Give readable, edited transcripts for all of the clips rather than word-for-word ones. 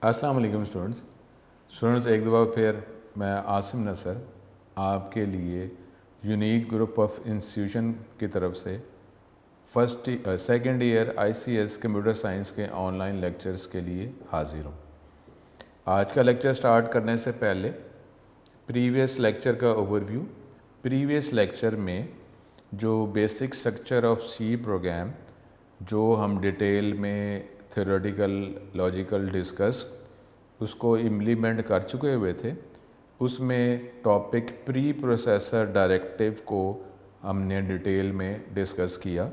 अस्सलाम वालेकुम स्टूडेंट्स एक दफ़ा फिर मैं आसिम नसर आपके लिए यूनिक ग्रुप ऑफ इंस्टीट्यूशन की तरफ से second year ICS computer science के ऑनलाइन लेक्चर्स के लिए हाजिर हूँ। आज का लेक्चर स्टार्ट करने से पहले प्रीवियस लेक्चर का ओवरव्यू। प्रीवियस लेक्चर में जो basic structure of C program जो हम डिटेल में थ्योरेटिकल लॉजिकल डिस्कस उसको इम्प्लीमेंट कर चुके हुए थे, उसमें टॉपिक प्री प्रोसेसर डायरेक्टिव को हमने डिटेल में डिस्कस किया।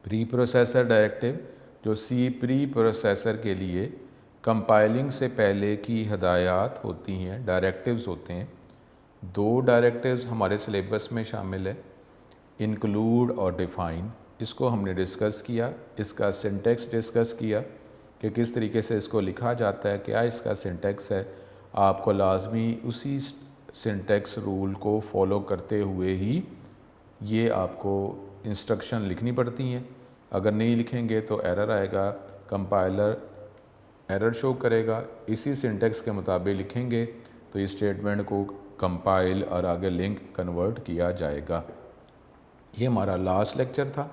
प्री प्रोसेसर डायरेक्टिव जो सी प्री प्रोसेसर के लिए कंपाइलिंग से पहले की हदायत होती हैं, डायरेक्टिव्स होते हैं। दो डायरेक्टिव्स हमारे सिलेबस में शामिल है, इंक्लूड और डिफ़ाइन। इसको हमने डिस्कस किया, इसका सिंटेक्स डिस्कस किया कि किस तरीके से इसको लिखा जाता है, क्या इसका सिंटेक्स है। आपको लाजमी उसी सिंटेक्स रूल को फॉलो करते हुए ही ये आपको इंस्ट्रक्शन लिखनी पड़ती हैं। अगर नहीं लिखेंगे तो एरर आएगा, कंपाइलर एरर शो करेगा। इसी सिंटेक्स के मुताबिक लिखेंगे तो इस स्टेटमेंट को कंपाइल और आगे लिंक कन्वर्ट किया जाएगा। ये हमारा लास्ट लेक्चर था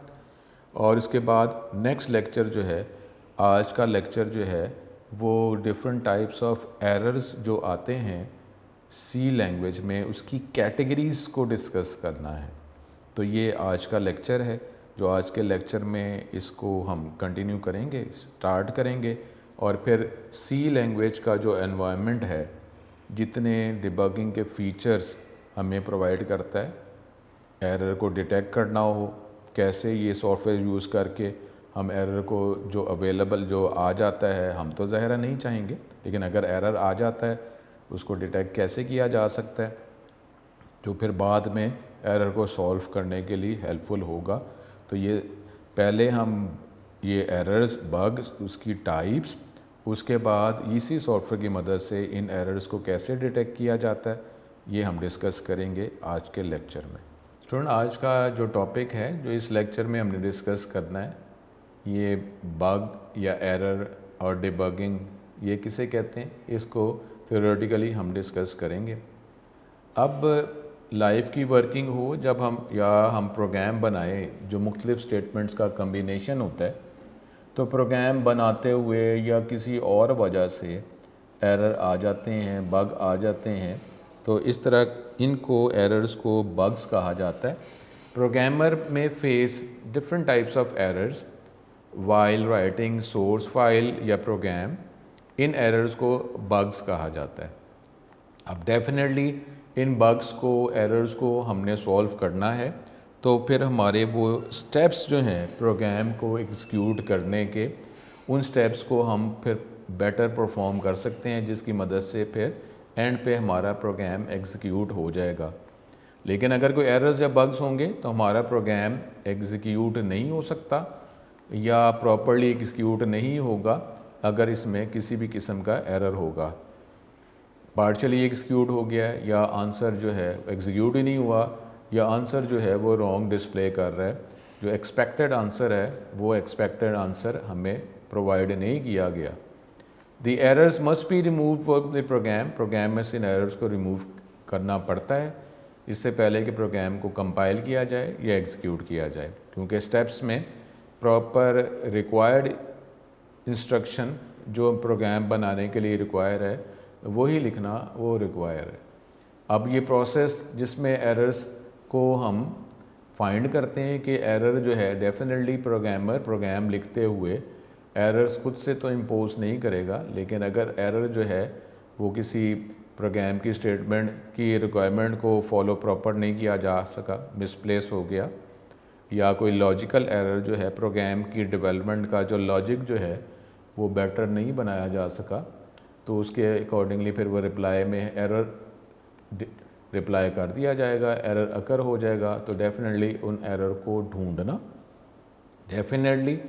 और इसके बाद नेक्स्ट लेक्चर जो है, आज का लेक्चर जो है वो डिफरेंट टाइप्स ऑफ एरर्स जो आते हैं सी लैंग्वेज में उसकी कैटेगरीज़ को डिस्कस करना है। तो ये आज का लेक्चर है, जो आज के लेक्चर में इसको हम कंटिन्यू करेंगे, स्टार्ट करेंगे। और फिर सी लैंग्वेज का जो एनवायरनमेंट है, जितने डिबगिंग के फीचर्स हमें प्रोवाइड करता है, एरर को डिटेक्ट करना हो, कैसे ये सॉफ्टवेयर यूज़ करके हम एरर को जो अवेलेबल जो आ जाता है, हम तो ज़ाहिर नहीं चाहेंगे, लेकिन अगर एरर आ जाता है उसको डिटेक्ट कैसे किया जा सकता है, जो फिर बाद में एरर को सॉल्व करने के लिए हेल्पफुल होगा। तो ये पहले हम ये एरर्स, बग्स, उसकी टाइप्स, उसके बाद इसी सॉफ्टवेयर की मदद से इन एरर्स को कैसे डिटेक्ट किया जाता है, ये हम डिस्कस करेंगे आज के लेक्चर में। स्टूडेंट, आज का जो टॉपिक है जो इस लेक्चर में हमने डिस्कस करना है, ये बग या एरर और डिबगिंग ये किसे कहते हैं, इसको थ्योरेटिकली हम डिस्कस करेंगे। अब लाइफ की वर्किंग हो, जब हम प्रोग्राम बनाए जो मुख्तलिफ स्टेटमेंट्स का कम्बिनेशन होता है, तो प्रोग्राम बनाते हुए या किसी और वजह से एरर आ जाते हैं, बग आ जाते हैं, तो इस तरह इनको एरर्स को बग्स कहा जाता है। प्रोग्रामर में face different types of errors while writing source file या प्रोग्राम। इन एरर्स को बग्स कहा जाता है। अब डेफिनेटली इन बग्स को, एरर्स को हमने सॉल्व करना है, तो फिर हमारे वो स्टेप्स जो हैं प्रोग्राम को एग्जीक्यूट करने के, उन स्टेप्स को हम फिर बेटर परफॉर्म कर सकते हैं, जिसकी मदद से फिर एंड पे हमारा प्रोग्राम एग्जीक्यूट हो जाएगा। लेकिन अगर कोई एरर्स या बग्स होंगे तो हमारा प्रोग्राम एग्जीक्यूट नहीं हो सकता या प्रॉपर्ली एग्जीक्यूट नहीं होगा अगर इसमें किसी भी किस्म का एरर होगा। पार्शली एग्जीक्यूट हो गया या आंसर जो है एग्जीक्यूट ही नहीं हुआ, या आंसर जो है वो रॉन्ग डिस्प्ले कर रहा है, जो एक्सपेक्टेड आंसर है वो एक्सपेक्टेड आंसर हमें प्रोवाइड नहीं किया गया। The errors must be remove from the program. Program में से इन एरर्स को रिमूव करना पड़ता है इससे पहले कि प्रोग्राम को कंपाइल किया जाए या एग्जीक्यूट किया जाए, क्योंकि स्टेप्स में प्रॉपर रिक्वायर्ड इंस्ट्रक्शन जो प्रोग्राम बनाने के लिए रिक्वायर है वही लिखना वो रिक्वायर है। अब ये प्रोसेस जिसमें एरर्स को हम फाइंड करते हैं कि एरर जो है डेफिनेटली प्रोग्रामर प्रोग्राम लिखते हुए एरर्स खुद से तो इम्पोज नहीं करेगा, लेकिन अगर एरर जो है वो किसी प्रोग्राम की स्टेटमेंट की रिक्वायरमेंट को फॉलो प्रॉपर नहीं किया जा सका, मिसप्लेस हो गया, या कोई लॉजिकल एरर जो है प्रोग्राम की डेवलपमेंट का जो लॉजिक जो है वो बेटर नहीं बनाया जा सका, तो उसके अकॉर्डिंगली फिर वो रिप्लाई में एरर रिप्लाई कर दिया जाएगा, एरर अकर हो जाएगा। तो डेफिनेटली उन एरर को ढूंढना, डेफिनेटली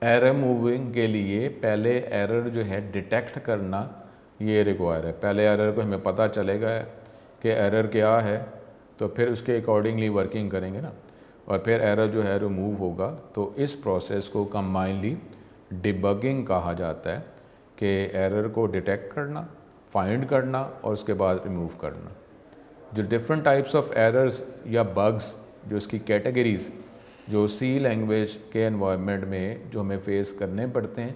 एरर मूविंग के लिए पहले एरर जो है डिटेक्ट करना ये रिक्वायर है। पहले एरर को हमें पता चलेगा कि एरर क्या है, तो फिर उसके अकॉर्डिंगली वर्किंग करेंगे ना, और फिर एरर जो है रिमूव होगा। तो इस प्रोसेस को कंबाइनली डिबगिंग कहा जाता है। कि एरर को डिटेक्ट करना, फाइंड करना और उसके बाद रिमूव करना। जो डिफरेंट टाइप्स ऑफ एरर्स या बग्स, जो इसकी कैटेगरीज़ जो सी लैंग्वेज के एनवायरनमेंट में जो हमें फेस करने पड़ते हैं,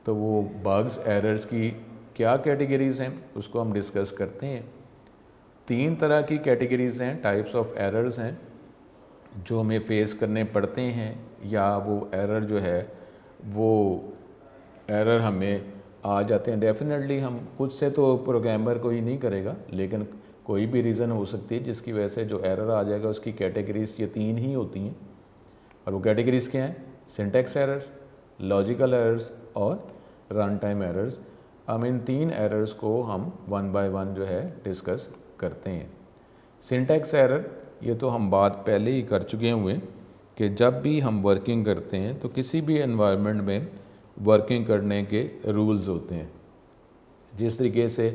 तो वो बग्स एरर्स की क्या कैटेगरीज़ हैं उसको हम डिस्कस करते हैं। 3 तरह की कैटेगरीज़ हैं, टाइप्स ऑफ एरर्स हैं जो हमें फेस करने पड़ते हैं, या वो एरर जो है वो एरर हमें आ जाते हैं। डेफिनेटली हम खुद से तो प्रोग्रामर कोई नहीं करेगा, लेकिन कोई भी रीज़न हो सकती है जिसकी वजह से जो एरर आ जाएगा। उसकी कैटेगरीज ये 3 ही होती हैं, और वो कैटेगरीज़ क्या हैं? सिंटैक्स एरर्स, लॉजिकल एरर्स और रन टाइम एरर्स। हम इन 3 एरर्स को हम 1 बाय 1 जो है डिस्कस करते हैं। सिंटैक्स एरर, ये तो हम बात पहले ही कर चुके हुए कि जब भी हम वर्किंग करते हैं तो किसी भी एनवायरनमेंट में वर्किंग करने के रूल्स होते हैं। जिस तरीके से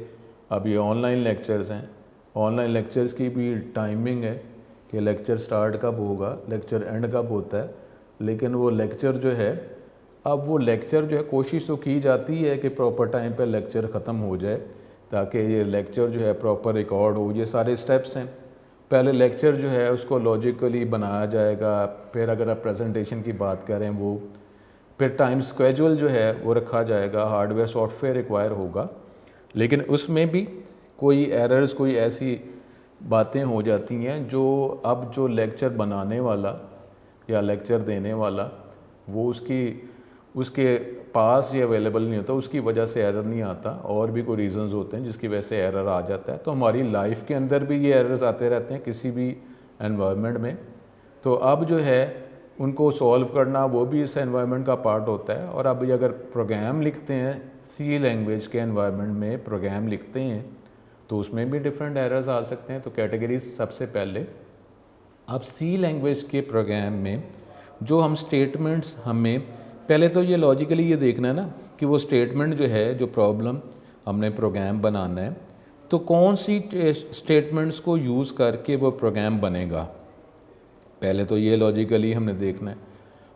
अब ये ऑनलाइन लेक्चर्स हैं, ऑनलाइन लेक्चर्स की भी टाइमिंग है कि लेक्चर स्टार्ट कब होगा, लेक्चर एंड कब होता है। लेकिन वो लेक्चर जो है, अब वो लेक्चर जो है कोशिश तो की जाती है कि प्रॉपर टाइम पे लेक्चर ख़त्म हो जाए ताकि ये लेक्चर जो है प्रॉपर रिकॉर्ड हो। ये सारे स्टेप्स हैं। पहले लेक्चर जो है उसको लॉजिकली बनाया जाएगा, फिर अगर आप प्रेजेंटेशन की बात करें वो, फिर टाइम स्केड्यूल जो है वो रखा जाएगा, हार्डवेयर सॉफ्टवेयर रिक्वायर होगा। लेकिन उसमें भी कोई एरर्स, कोई ऐसी बातें हो जाती हैं जो अब जो लेक्चर बनाने वाला या लेक्चर देने वाला वो उसके पास ये अवेलेबल नहीं होता, उसकी वजह से एरर नहीं आता। और भी कोई रीज़न्स होते हैं जिसकी वजह से एरर आ जाता है। तो हमारी लाइफ के अंदर भी ये एरर्स आते रहते हैं किसी भी एनवायरनमेंट में। तो अब जो है उनको सॉल्व करना वो भी इस एनवायरनमेंट का पार्ट होता है। और अब ये अगर प्रोग्राम लिखते हैं, सी लैंग्वेज के एनवायरनमेंट में प्रोग्राम लिखते हैं, तो उसमें भी डिफरेंट एरर्स आ सकते हैं। तो कैटेगरीज, सबसे पहले अब सी लैंग्वेज के प्रोग्राम में जो हम स्टेटमेंट्स, हमें पहले तो ये लॉजिकली ये देखना है ना कि वो स्टेटमेंट जो है, जो प्रॉब्लम हमने प्रोग्राम बनाना है, तो कौन सी स्टेटमेंट्स को यूज़ करके वो प्रोग्राम बनेगा। पहले तो ये लॉजिकली हमने देखना है।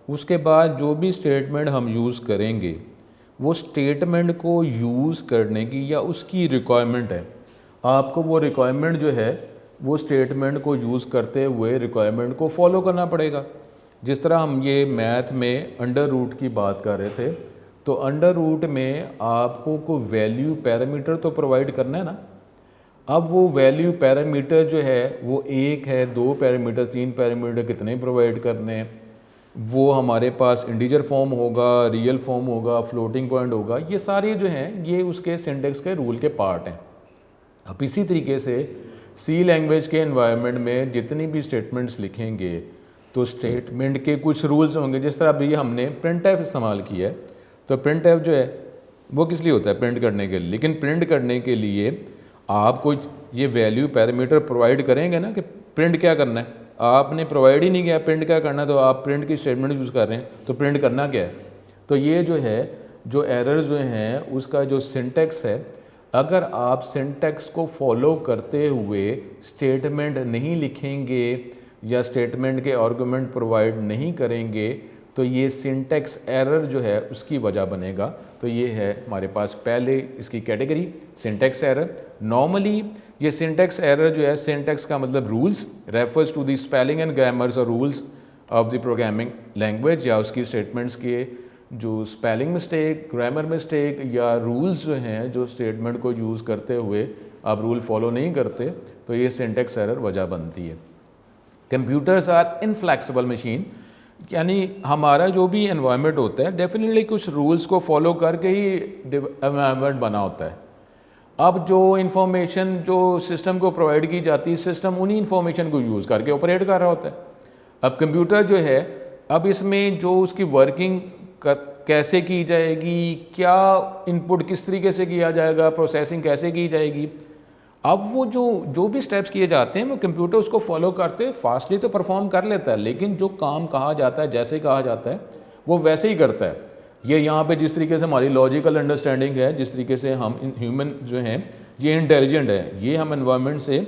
उसके बाद जो भी स्टेटमेंट हम यूज़ करेंगे, वो स्टेटमेंट को यूज़ करने की या उसकी रिक्वायरमेंट है, आपको वो रिक्वायरमेंट जो है वो स्टेटमेंट को यूज़ करते हुए रिक्वायरमेंट को फॉलो करना पड़ेगा। जिस तरह हम ये मैथ में अंडर रूट की बात कर रहे थे, तो अंडर रूट में आपको कोई वैल्यू पैरामीटर तो प्रोवाइड करना है ना। अब वो वैल्यू पैरामीटर जो है वो 1 है, 2 पैरामीटर, 3 पैरामीटर कितने प्रोवाइड करने हैं, वो हमारे पास इंटीजर फॉर्म होगा, रियल फॉर्म होगा, फ्लोटिंग पॉइंट होगा। ये सारे जो हैं ये उसके सिंटेक्स के रूल के पार्ट हैं। अब इसी तरीके से सी लैंग्वेज के एनवायरनमेंट में जितनी भी स्टेटमेंट्स लिखेंगे तो स्टेटमेंट के कुछ रूल्स होंगे। जिस तरह अभी हमने प्रिंट एफ इस्तेमाल किया है, तो प्रिंट एफ जो है वो किस लिए होता है? प्रिंट करने के लिए। लेकिन प्रिंट करने के लिए आप कोई ये वैल्यू पैरामीटर प्रोवाइड करेंगे ना कि प्रिंट क्या करना है। आपने प्रोवाइड ही नहीं किया प्रिंट क्या करना है, तो आप प्रिंट की स्टेटमेंट यूज़ कर रहे हैं, तो प्रिंट करना क्या है। तो ये जो है, जो एरर जो हैं उसका जो सिंटेक्स है, अगर आप सिंटेक्स को फॉलो करते हुए स्टेटमेंट नहीं लिखेंगे या स्टेटमेंट के आर्गुमेंट प्रोवाइड नहीं करेंगे, तो ये सिंटेक्स एरर जो है उसकी वजह बनेगा। तो ये है हमारे पास पहले इसकी कैटेगरी, सिंटेक्स एरर। नॉर्मली ये सिंटेक्स एरर जो है, सिंटेक्स का मतलब rules, refers to the spelling and grammars और rules of the programming language, या उसकी स्टेटमेंट्स के जो स्पेलिंग मिस्टेक, ग्रामर मिस्टेक या रूल्स जो हैं जो स्टेटमेंट को यूज़ करते हुए आप रूल फॉलो नहीं करते, तो ये सिंटेक्स एरर वजह बनती है। कंप्यूटर्स आर इनफ्लेक्सिबल मशीन, यानी हमारा जो भी एनवायरनमेंट होता है डेफिनेटली कुछ रूल्स को फॉलो करके ही एनवायरनमेंट बना होता है। अब जो इन्फॉर्मेशन जो सिस्टम को प्रोवाइड की जाती है, सिस्टम उन्हीं इन्फॉर्मेशन को यूज़ करके ऑपरेट कर रहा होता है। अब कंप्यूटर जो है, अब इसमें जो उसकी वर्किंग कैसे की जाएगी, क्या इनपुट किस तरीके से किया जाएगा, प्रोसेसिंग कैसे की जाएगी, अब वो जो भी स्टेप्स किए जाते हैं वो कंप्यूटर उसको फॉलो करते फास्टली तो परफॉर्म कर लेता है, लेकिन जो काम कहा जाता है, जैसे कहा जाता है, वो वैसे ही करता है। ये यहाँ पे जिस तरीके से हमारी लॉजिकल अंडरस्टैंडिंग है, जिस तरीके से हम ह्यूमन जो हैं ये इंटेलिजेंट है, ये हम एनवायरनमेंट से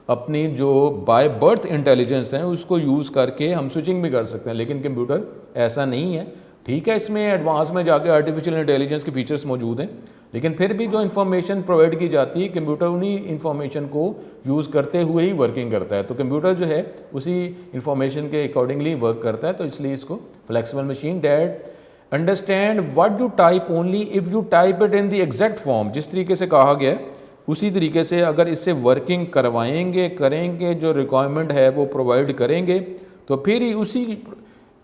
अपनी जो बाय बर्थ इंटेलिजेंस है उसको यूज़ करके हम स्विचिंग भी कर सकते हैं। लेकिन कंप्यूटर ऐसा नहीं है। ठीक है, इसमें एडवांस में जाके आर्टिफिशियल इंटेलिजेंस के फीचर्स मौजूद हैं, लेकिन फिर भी जो इन्फॉर्मेशन प्रोवाइड की जाती है कंप्यूटर उन्हीं इन्फॉर्मेशन को यूज़ करते हुए ही वर्किंग करता है। तो कंप्यूटर जो है उसी इन्फॉर्मेशन के अकॉर्डिंगली वर्क करता है, तो इसलिए इसको flexible machine. That understand what you type only if you type it in the exact form. जिस तरीके से कहा गया उसी तरीके से अगर इससे वर्किंग करवाएंगे, करेंगे, जो रिक्वायरमेंट है वो प्रोवाइड करेंगे, तो फिर ही उसी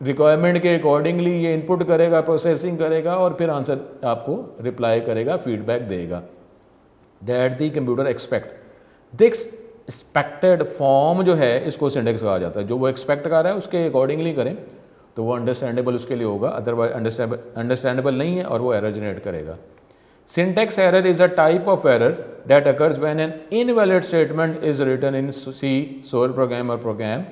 रिक्वायरमेंट के अकॉर्डिंगली ये इनपुट करेगा, प्रोसेसिंग करेगा और फिर आंसर आपको रिप्लाई करेगा, फीडबैक देगा। That the computer expect this expected form जो है इसको सिंटेक्स कहा जाता है। जो वो एक्सपेक्ट कर रहा है उसके अकॉर्डिंगली करें तो वो अंडरस्टैंडेबल उसके लिए होगा, अदरवाइज अंडरस्टैंडेबल नहीं है और वो एरर जनरेट करेगा। Syntax error is a type of error that occurs when an invalid statement is written in C source program और program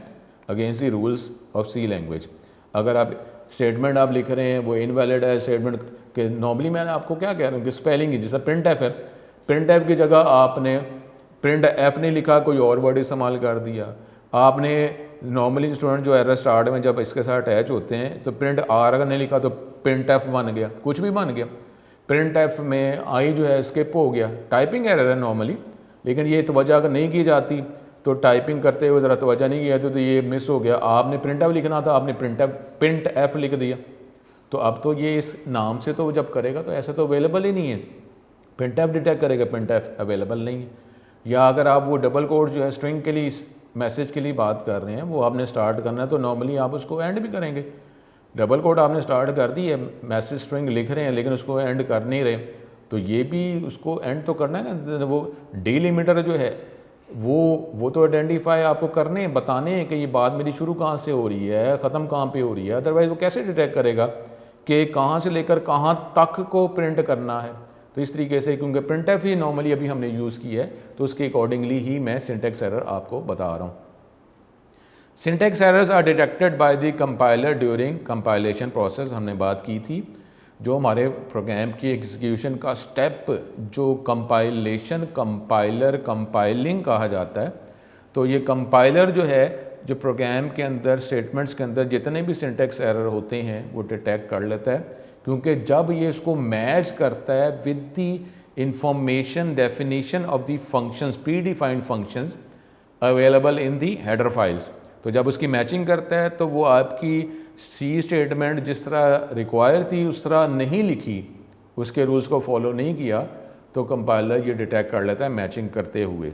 against the rules of C language. अगर आप स्टेटमेंट आप लिख रहे हैं वो इनवैलिड है स्टेटमेंट के, नॉर्मली मैं आपको क्या कह रहा हूँ कि स्पेलिंग ही, जैसा प्रिंट एफ है, प्रिंट एफ की जगह आपने प्रिंट एफ नहीं लिखा, कोई और वर्ड इस्तेमाल कर दिया। आपने नॉर्मली स्टूडेंट जो एरर स्टार्ट में जब इसके साथ अटैच होते हैं तो प्रिंट आर अगर नहीं लिखा तो प्रिंट एफ बन गया, कुछ भी बन गया। प्रिंट एफ में आई जो है स्किप हो गया, टाइपिंग एरर है नॉर्मली, लेकिन ये तवज्जो अगर नहीं की जाती तो टाइपिंग करते हुए ज़रा तवज्जो नहीं किया तो ये मिस हो गया। आपने प्रिंट एफ लिखना था, आपने प्रिंट एफ लिख दिया, तो अब तो ये इस नाम से तो जब करेगा तो ऐसा तो अवेलेबल ही नहीं है, प्रिंट एफ डिटेक्ट करेगा, प्रिंट एफ अवेलेबल नहीं है। या अगर आप वो डबल कोड जो है स्ट्रिंग के लिए, मैसेज के लिए बात कर रहे हैं, वो आपने स्टार्ट करना है तो नॉर्मली आप उसको एंड भी करेंगे। डबल कोड आपने स्टार्ट कर दी है, मैसेज स्ट्रिंग लिख रहे हैं लेकिन उसको एंड कर नहीं रहे, तो ये भी उसको एंड तो करना है ना। वो डिलिमिटर जो है वो तो आइडेंटिफाई आपको करने हैं, बताने हैं कि ये बात मेरी शुरू कहाँ से हो रही है, ख़त्म कहाँ पे हो रही है। अदरवाइज़ वो कैसे डिटेक्ट करेगा कि कहाँ से लेकर कहाँ तक को प्रिंट करना है। तो इस तरीके से, क्योंकि प्रिंट एफ ही नॉर्मली अभी हमने यूज़ किया है तो उसके अकॉर्डिंगली ही मैं सिंटेक्स एरर आपको बता रहा हूँ। Syntax errors are detected by the compiler during compilation process. हमने बात की थी जो हमारे प्रोग्राम की एग्जीक्यूशन का स्टेप जो कंपाइलेशन, कंपाइलर, कंपाइलिंग कहा जाता है, तो ये कंपाइलर जो है जो प्रोग्राम के अंदर स्टेटमेंट्स के अंदर जितने भी सिंटेक्स एरर होते हैं वो डिटेक्ट कर लेता है, क्योंकि जब ये इसको मैच करता है with the information definition of the functions, pre defined functions available in the header files. तो जब उसकी मैचिंग करता है तो वो आपकी सी स्टेटमेंट जिस तरह रिक्वायर थी उस तरह नहीं लिखी, उसके रूल्स को फॉलो नहीं किया, तो कंपाइलर ये डिटेक्ट कर लेता है मैचिंग करते हुए।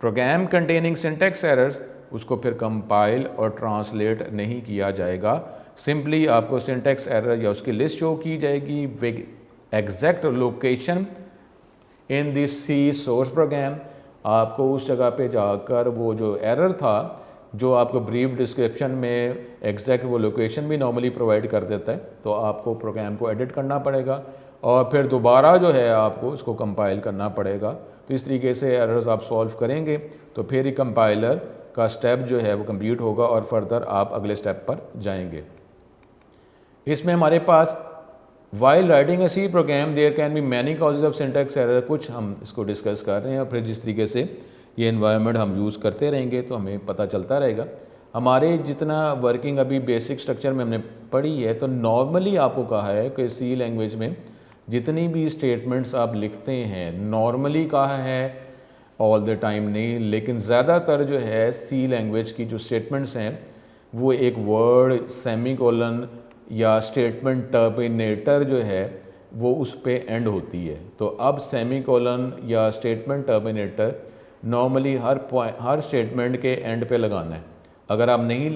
प्रोग्राम कंटेनिंग सिंटेक्स एरर्स, उसको फिर कंपाइल और ट्रांसलेट नहीं किया जाएगा, सिंपली आपको सिंटेक्स एरर या उसकी लिस्ट शो की जाएगी with exact location in this C source program. आपको उस जगह पे जाकर वो जो एरर था, जो आपको ब्रीफ डिस्क्रिप्शन में एग्जैक्ट वो लोकेशन भी नॉर्मली प्रोवाइड कर देता है, तो आपको प्रोग्राम को एडिट करना पड़ेगा और फिर दोबारा जो है आपको उसको कंपाइल करना पड़ेगा। तो इस तरीके से एरर्स आप सॉल्व करेंगे तो फिर ही कंपाइलर का स्टेप जो है वो कंप्लीट होगा और फर्दर आप अगले स्टेप पर जाएंगे। इसमें हमारे पास while writing a C program there can be many causes of syntax error, कुछ हम इसको डिस्कस कर रहे हैं और फिर जिस तरीके से ये एनवायरनमेंट हम यूज़ करते रहेंगे तो हमें पता चलता रहेगा। हमारे जितना वर्किंग अभी बेसिक स्ट्रक्चर में हमने पढ़ी है, तो नॉर्मली आपको कहा है कि सी लैंग्वेज में जितनी भी स्टेटमेंट्स आप लिखते हैं, नॉर्मली कहा है, ऑल द टाइम नहीं, लेकिन ज़्यादातर जो है सी लैंग्वेज की जो स्टेटमेंट्स हैं वो एक वर्ड, सेमीकोलन या स्टेटमेंट टर्मिनेटर जो है वो उस पे एंड होती है। तो अब सेमीकोलन या स्टेटमेंट टर्मिनेटर नॉर्मली हर स्टेटमेंट के एंड पे लगाना है। अगर आप नहीं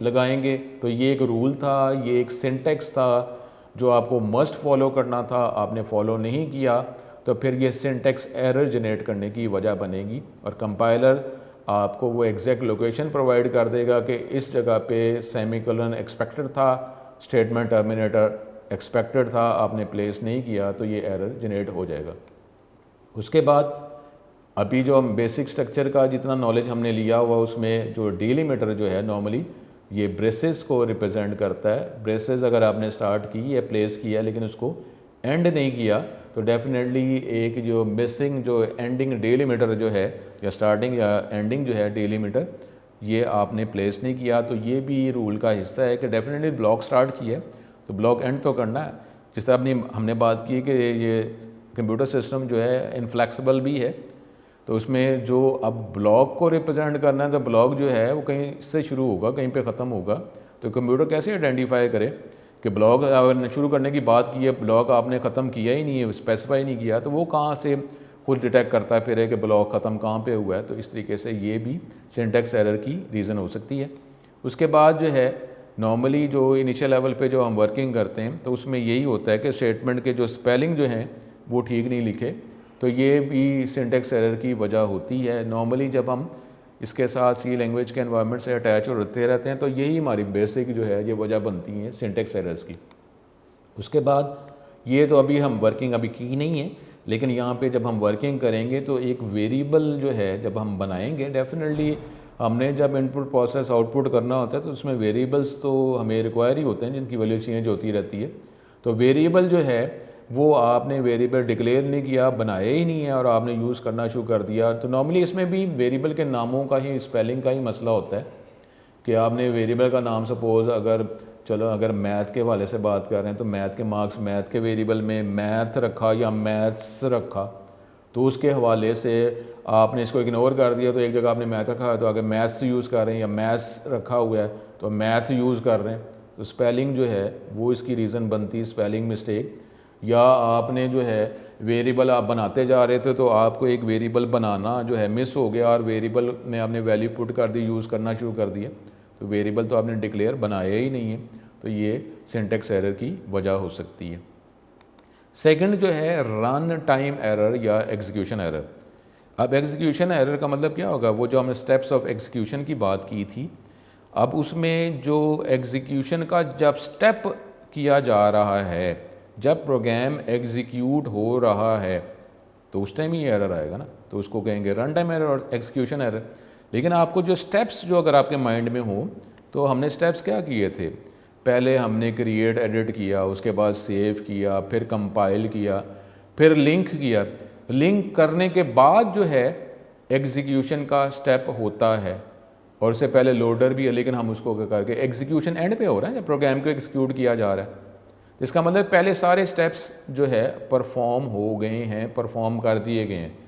लगाएंगे तो ये एक रूल था, ये एक सिंटेक्स था जो आपको मस्ट फॉलो करना था, आपने फॉलो नहीं किया तो फिर ये सिंटेक्स एरर जनरेट करने की वजह बनेगी और कंपाइलर आपको वो एग्जैक्ट लोकेशन प्रोवाइड कर देगा कि इस जगह पे सेमीकोलन एक्सपेक्टेड था, स्टेटमेंट टर्मिनेटर एक्सपेक्टेड था, आपने प्लेस नहीं किया तो ये एरर जनरेट हो जाएगा। उसके बाद अभी जो हम बेसिक स्ट्रक्चर का जितना नॉलेज हमने लिया हुआ उसमें जो डिलिमिटर जो है नॉर्मली ये ब्रेसेस को रिप्रेजेंट करता है। ब्रेसेस अगर आपने स्टार्ट की या प्लेस किया लेकिन उसको एंड नहीं किया तो डेफिनेटली एक जो मिसिंग जो एंडिंग डिलिमिटर जो है या स्टार्टिंग या एंडिंग जो है डिलिमिटर ये आपने प्लेस नहीं किया, तो ये भी रूल का हिस्सा है कि डेफिनेटली ब्लॉक स्टार्ट किया है तो ब्लॉक एंड तो करना है। जिस तरह हमने बात की कि ये कंप्यूटर सिस्टम जो है इनफ्लेक्सिबल भी है, तो उसमें जो अब ब्लॉक को रिप्रेजेंट करना है तो ब्लॉक जो है वो कहीं से शुरू होगा, कहीं पे ख़त्म होगा। तो कंप्यूटर कैसे आइडेंटिफाई करे कि ब्लॉक अगर शुरू करने की बात की है, ब्लॉक आपने ख़त्म किया ही नहीं है, स्पेसिफाई नहीं किया, तो वो कहाँ से खुद डिटेक्ट करता है फिर है कि ब्लॉक ख़त्म कहाँ पे हुआ है। तो इस तरीके से ये भी सिंटैक्स एरर की रीज़न हो सकती है। उसके बाद जो है नॉर्मली जो इनिशियल लेवल पे जो हम वर्किंग करते हैं तो उसमें यही होता है कि स्टेटमेंट के जो स्पेलिंग जो हैं वो ठीक नहीं लिखे, तो ये भी सिंटैक्स एरर की वजह होती है। नॉर्मली जब हम इसके साथ सी लैंग्वेज के एनवायरनमेंट से अटैच होते रहते हैं तो यही हमारी बेसिक जो है ये वजह बनती है सिंटैक्स एरर्स की। उसके बाद ये तो अभी हम वर्किंग अभी की नहीं है, लेकिन यहाँ पे जब हम वर्किंग करेंगे तो एक वेरिएबल जो है जब हम बनाएंगे, डेफिनेटली हमने जब इनपुट प्रोसेस आउटपुट करना होता है तो उसमें वेरिएबल्स तो हमें रिक्वायर ही होते हैं जिनकी वैल्यू चेंज होती रहती है। तो वेरिएबल जो है वो आपने वेरिएबल डिक्लेयर नहीं किया, बनाया ही नहीं है और आपने यूज़ करना शुरू कर दिया। तो नॉर्मली इसमें भी वेरिएबल के नामों का ही, स्पेलिंग का ही मसला होता है कि आपने वेरिएबल का नाम सपोज़ अगर मैथ के हवाले से बात कर रहे हैं तो मैथ के मार्क्स मैथ के वेरिएबल में मैथ रखा या मैथ्स रखा, तो उसके हवाले से आपने इसको इग्नोर कर दिया, तो एक जगह आपने मैथ रखा है तो अगर मैथ्स यूज़ कर रहे हैं या मैथ्स रखा हुआ है तो मैथ यूज़ कर रहे हैं, तो स्पेलिंग जो है वो इसकी रीज़न बनती है, स्पेलिंग मिस्टेक। या आपने जो है वेरिएबल आप बनाते जा रहे थे तो आपको एक वेरिएबल बनाना जो है मिस हो गया और वेरिएबल में आपने वैल्यू पुट कर दी, यूज़ करना शुरू कर दिया, तो वेरिएबल तो आपने डिक्लेयर बनाया ही नहीं है, तो ये सिंटैक्स एरर की वजह हो सकती है। सेकंड जो है रन टाइम एरर या एग्जीक्यूशन एरर। अब एग्जीक्यूशन एरर का मतलब क्या होगा, वो जो हमने स्टेप्स ऑफ एग्जीक्यूशन की बात की थी, अब उसमें जो एग्जीक्यूशन का जब स्टेप किया जा रहा है, जब प्रोग्राम एग्जीक्यूट हो रहा है तो उस टाइम ही एरर आएगा ना, तो उसको कहेंगे रन टाइम एरर और एग्जीक्यूशन एरर। लेकिन आपको जो स्टेप्स जो अगर आपके माइंड में हो तो हमने स्टेप्स क्या किए थे, पहले हमने क्रिएट एडिट किया, उसके बाद सेव किया, फिर कंपाइल किया, फिर लिंक किया। लिंक करने के बाद जो है एग्जीक्यूशन का स्टेप होता है और उससे पहले लोडर भी है, लेकिन हम उसको करके एग्जीक्यूशन एंड पे हो रहा है जब प्रोग्राम को एग्जीक्यूट किया जा रहा है। इसका मतलब पहले सारे स्टेप्स जो है परफॉर्म हो गए हैं, परफॉर्म कर दिए गए हैं।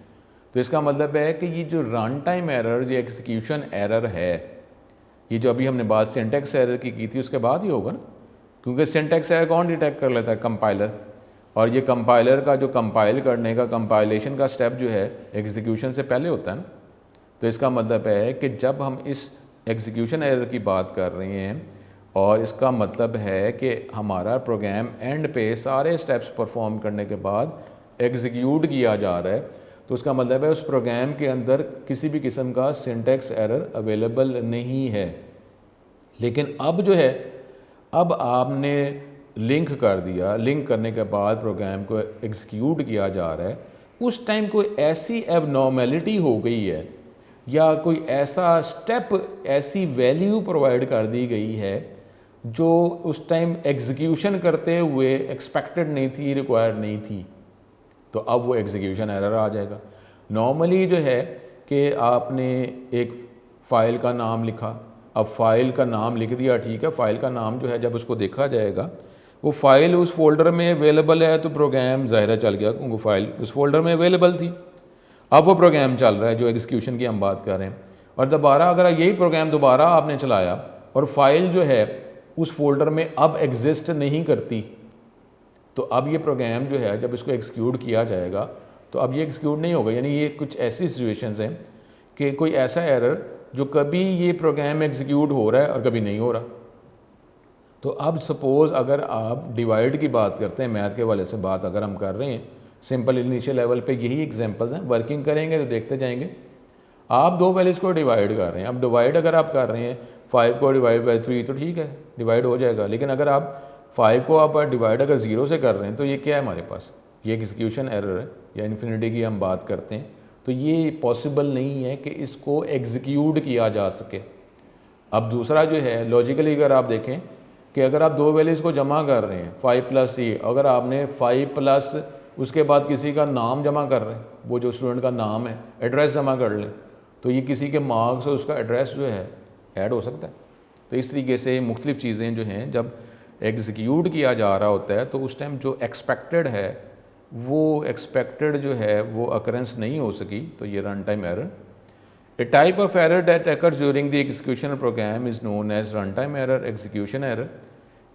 तो इसका मतलब है कि ये जो रन टाइम एरर, जो एग्जीक्यूशन एरर है, ये जो अभी हमने बात सिंटैक्स एरर की थी उसके बाद ही होगा ना, क्योंकि सिंटैक्स एरर कौन डिटेक्ट कर लेता है, कंपाइलर। और ये कंपाइलर का जो कंपाइल करने का कंपाइलेशन का स्टेप जो है एग्जीक्यूशन से पहले होता है ना। तो इसका मतलब है कि जब हम इस एग्जीक्यूशन एरर की बात कर रहे हैं और इसका मतलब है कि हमारा प्रोग्राम एंड पे सारे स्टेप्स परफॉर्म करने के बाद एग्जीक्यूट किया जा रहा है, तो उसका मतलब है उस प्रोग्राम के अंदर किसी भी किस्म का सिंटैक्स एरर अवेलेबल नहीं है। लेकिन अब जो है, अब आपने लिंक कर दिया, लिंक करने के बाद प्रोग्राम को एग्जीक्यूट किया जा रहा है, उस टाइम कोई ऐसी एबनॉर्मेलिटी हो गई है या कोई ऐसा स्टेप, ऐसी वैल्यू प्रोवाइड कर दी गई है जो उस टाइम एग्जीक्यूशन करते हुए एक्सपेक्टेड नहीं थी, रिक्वायर्ड नहीं थी, तो अब वो एग्जीक्यूशन एरर आ जाएगा। नॉर्मली जो है कि आपने एक फ़ाइल का नाम लिखा, अब फ़ाइल का नाम लिख दिया, ठीक है, फ़ाइल का नाम जो है जब उसको देखा जाएगा वो फ़ाइल उस फोल्डर में अवेलेबल है तो प्रोग्राम ज़ाहिर चल गया क्योंकि फ़ाइल उस फोल्डर में अवेलेबल थी। अब वो प्रोग्राम चल रहा है जो एग्जीक्यूशन की हम बात कर रहे हैं, और दोबारा अगर यही प्रोग्राम दोबारा आपने चलाया और फाइल जो है उस फोल्डर में अब एग्जिस्ट नहीं करती, तो अब ये प्रोग्राम जो है जब इसको एग्जीक्यूट किया जाएगा तो अब ये एग्जीक्यूट नहीं होगा। यानी ये कुछ ऐसी सिचुएशंस हैं कि कोई ऐसा एरर जो कभी ये प्रोग्राम एग्जीक्यूट हो रहा है और कभी नहीं हो रहा। तो अब सपोज़ अगर आप डिवाइड की बात करते हैं, मैथ के वाले से बात अगर हम कर रहे हैं, सिंपल इनिशियल लेवल पे यही एग्जांपल्स हैं, वर्किंग करेंगे तो देखते जाएंगे। आप दो वैल्यूज़ को डिवाइड कर रहे हैं, अब डिवाइड अगर आप कर रहे हैं 5 को डिवाइड बाई 3 तो ठीक है, डिवाइड हो जाएगा। लेकिन अगर आप 5 को आप डिवाइड अगर 0 से कर रहे हैं तो ये क्या है हमारे पास, ये एग्जीक्यूशन एरर है या इन्फिनिटी की हम बात करते हैं, तो ये पॉसिबल नहीं है कि इसको एग्जीक्यूट किया जा सके। अब दूसरा जो है लॉजिकली अगर आप देखें कि अगर आप दो वैल्यूज़ को जमा कर रहे हैं 5 प्लस ये, अगर आपने 5 प्लस उसके बाद किसी का नाम जमा कर रहे हैं, वो जो स्टूडेंट का नाम है, एड्रेस जमा कर लें, तो ये किसी के मार्क्स और उसका एड्रेस जो है ऐड हो सकता है। तो इस तरीके से मुख्तलिफ़ चीज़ें जो हैं जब एग्जीक्यूट किया जा रहा होता है तो उस टाइम जो एक्सपेक्टेड है वो एक्सपेक्टेड जो है वो अकरेंस नहीं हो सकी, तो ये run time error. A type of error that occurs during the execution program is known as runtime error, execution error.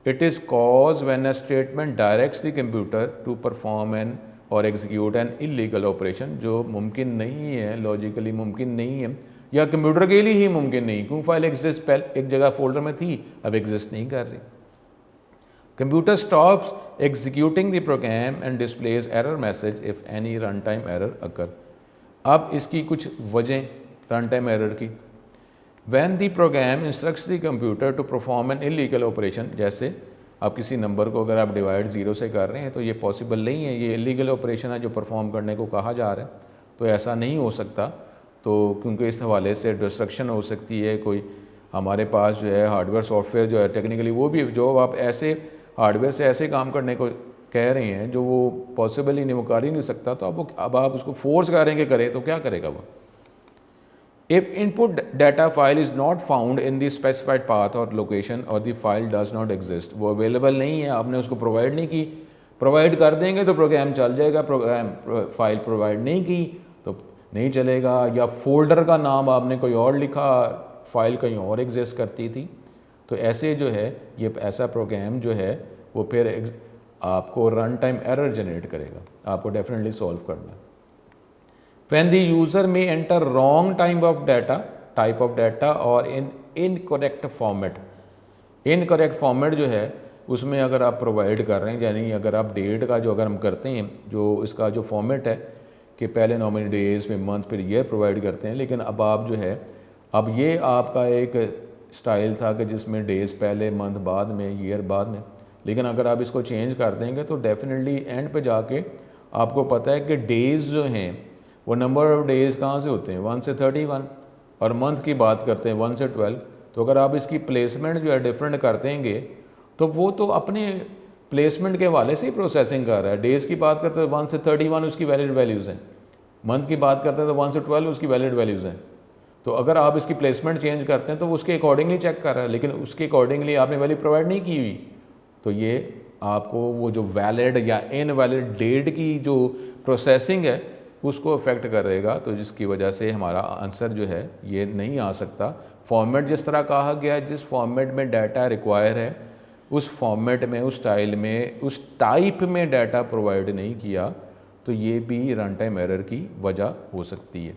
It is caused when a statement directs the computer to perform an or execute an illegal operation, जो मुमकिन नहीं है, logically मुमकिन नहीं है, या computer के लिए ही मुमकिन नहीं, क्योंकि फाइल एग्जिस्ट पहले एक जगह फोल्डर में थी, अब एग्जिस्ट नहीं कर रही। Computer stops executing the program and displays error message if any runtime error occur. अब इसकी कुछ वजह runtime error की, when the program instructs the computer to perform an illegal operation, जैसे आप किसी नंबर को अगर आप डिवाइड 0 से कर रहे हैं तो ये पॉसिबल नहीं है, ये इलीगल ऑपरेशन है जो परफॉर्म करने को कहा जा रहा है, तो ऐसा नहीं हो सकता। तो क्योंकि इस हवाले से डिस्ट्रक्शन हो सकती है, कोई हमारे पास जो है हार्डवेयर सॉफ्टवेयर जो है टेक्निकली वो भी, जो आप ऐसे हार्डवेयर से ऐसे काम करने को कह रहे हैं जो वो पॉसिबल ही नहीं, वो कर ही नहीं सकता, तो अब आप उसको फोर्स करेंगे करे तो क्या करेगा वो। If input data file is not found in the specified path और लोकेशन और the file does not exist, वो अवेलेबल नहीं है, आपने उसको प्रोवाइड नहीं की, प्रोवाइड कर देंगे तो प्रोग्राम चल जाएगा, प्रोग्राम फाइल प्रोवाइड नहीं की तो नहीं चलेगा, या फोल्डर का नाम आपने कोई और लिखा, फाइल कहीं और एग्जिस्ट करती थी, तो ऐसे जो है ये ऐसा प्रोग्राम जो है वो फिर आपको रन टाइम एरर जनरेट करेगा, आपको डेफिनेटली सॉल्व करना है। When the user may enter wrong type of data or in incorrect format, incorrect format जो है उसमें अगर आप प्रोवाइड कर रहे हैं, यानी अगर आप डेट का जो अगर हम करते हैं, जो इसका जो फॉर्मेट है कि पहले नॉर्मली डेज में मंथ फिर ईयर प्रोवाइड करते हैं, लेकिन अब आप जो है अब ये आपका एक स्टाइल था कि जिसमें डेज़ पहले, मंथ बाद में, ईयर बाद में, लेकिन अगर आप इसको चेंज कर देंगे तो डेफिनेटली एंड पे जाके आपको पता है कि डेज़ जो हैं वो नंबर ऑफ़ डेज़ कहाँ से होते हैं, 1 से 31, और मंथ की बात करते हैं 1 से 12। तो अगर आप इसकी प्लेसमेंट जो है डिफरेंट कर देंगे तो वो तो अपने प्लेसमेंट के हवाले से ही प्रोसेसिंग कर रहा है। डेज़ की बात करते हैं 1 से 31 उसकी वैलिड वैल्यूज़ हैं, मंथ की बात करते हैं तो 1 से 12 उसकी वैलिड वैल्यूज़ हैं। तो अगर आप इसकी प्लेसमेंट चेंज करते हैं तो उसके अकॉर्डिंगली चेक कर रहा है, लेकिन उसके अकॉर्डिंगली आपने वैल्यू प्रोवाइड नहीं की हुई, तो ये आपको वो जो वैलिड या इनवैलिड डेट की जो प्रोसेसिंग है उसको अफेक्ट करेगा, तो जिसकी वजह से हमारा आंसर जो है ये नहीं आ सकता। फॉर्मेट जिस तरह कहा गया है, जिस फॉर्मेट में डाटा रिक्वायर है उस फॉर्मेट में, उस स्टाइल में, उस टाइप में डाटा प्रोवाइड नहीं किया, तो ये भी रन टाइम एरर की वजह हो सकती है।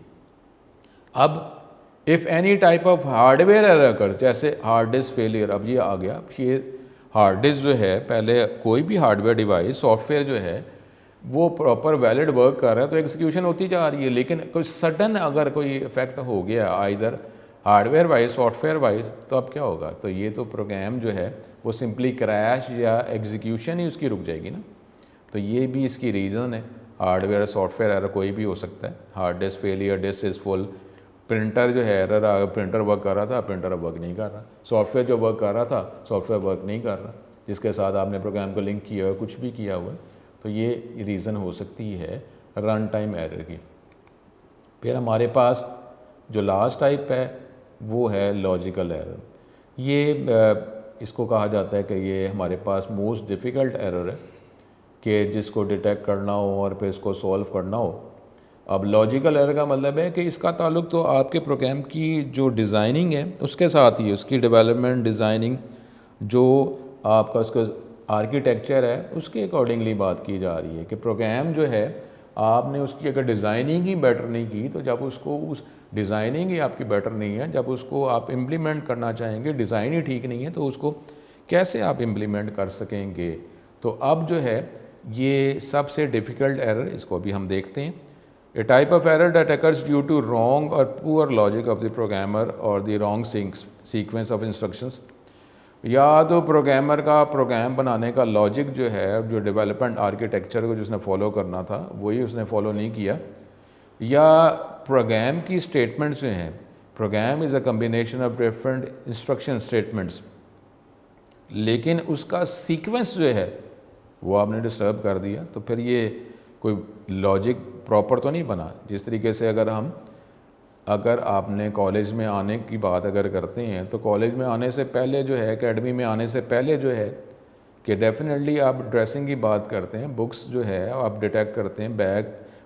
अब if any type of hardware error कर, जैसे हार्ड डिस्क फेलियर, अब ये आ गया, ये हार्ड डिस्क जो है, पहले कोई भी हार्डवेयर डिवाइस सॉफ्टवेयर जो है वो प्रॉपर वैलिड वर्क कर रहा है तो एग्जीक्यूशन होती जा रही है, लेकिन कोई सडन अगर कोई इफेक्ट हो गया इधर हार्डवेयर वाइज सॉफ्टवेयर वाइज, तो अब क्या होगा, तो ये तो प्रोग्राम जो है वो सिंपली क्रैश या एग्जीक्यूशन ही उसकी रुक जाएगी ना। तो ये भी इसकी रीज़न है, हार्डवेयर सॉफ्टवेयर एरर कोई भी हो सकता है। Hard disk failure, disc is full, printer जो है एरर आ, प्रिंटर वर्क कर रहा था, प्रिंटर अब वर्क नहीं कर रहा, सॉफ्टवेयर जो वर्क कर रहा था सॉफ्टवेयर वर्क नहीं कर रहा, जिसके साथ आपने प्रोग्राम को लिंक किया हुआ, कुछ भी किया हुआ, तो ये रीज़न हो सकती है रन टाइम एरर की। फिर हमारे पास जो लास्ट टाइप है वो है लॉजिकल एरर। ये इसको कहा जाता है कि ये हमारे पास मोस्ट डिफ़िकल्ट एरर है कि जिसको डिटेक्ट करना हो और फिर इसको सॉल्व करना हो। अब लॉजिकल एरर का मतलब है कि इसका ताल्लुक तो आपके प्रोग्राम की जो डिज़ाइनिंग है उसके साथ ही, उसकी डेवलपमेंट डिज़ाइनिंग जो आपका उसका आर्किटेक्चर है उसके अकॉर्डिंगली बात की जा रही है कि प्रोग्राम जो है आपने उसकी अगर डिज़ाइनिंग ही बेटर नहीं की, तो जब उसको उस डिज़ाइनिंग ही आपकी बेटर नहीं है, जब उसको आप इम्प्लीमेंट करना चाहेंगे, डिज़ाइन ही ठीक नहीं है, तो उसको कैसे आप इम्प्लीमेंट कर सकेंगे। तो अब जो है ये सबसे डिफ़िकल्ट एरर, इसको भी हम देखते हैं। A type of error that occurs due to wrong और poor logic of the programmer और the wrong sequence of instructions, या तो प्रोग्रामर का प्रोग्राम बनाने का लॉजिक जो है, जो डेवलपमेंट आर्किटेक्चर को जिसने फॉलो करना था वही उसने फॉलो नहीं किया, या प्रोग्राम की स्टेटमेंट्स जो हैं, program is a combination of different instruction statements, लेकिन उसका सीक्वेंस जो है वो आपने डिस्टर्ब कर दिया, तो फिर ये कोई लॉजिक प्रॉपर तो नहीं बना। जिस तरीके से अगर आपने कॉलेज में आने की बात अगर करते हैं तो कॉलेज में आने से पहले जो है, एकेडमी में आने से पहले जो है कि डेफिनेटली आप ड्रेसिंग की बात करते हैं, बुक्स जो है आप डिटेक्ट करते हैं, बैग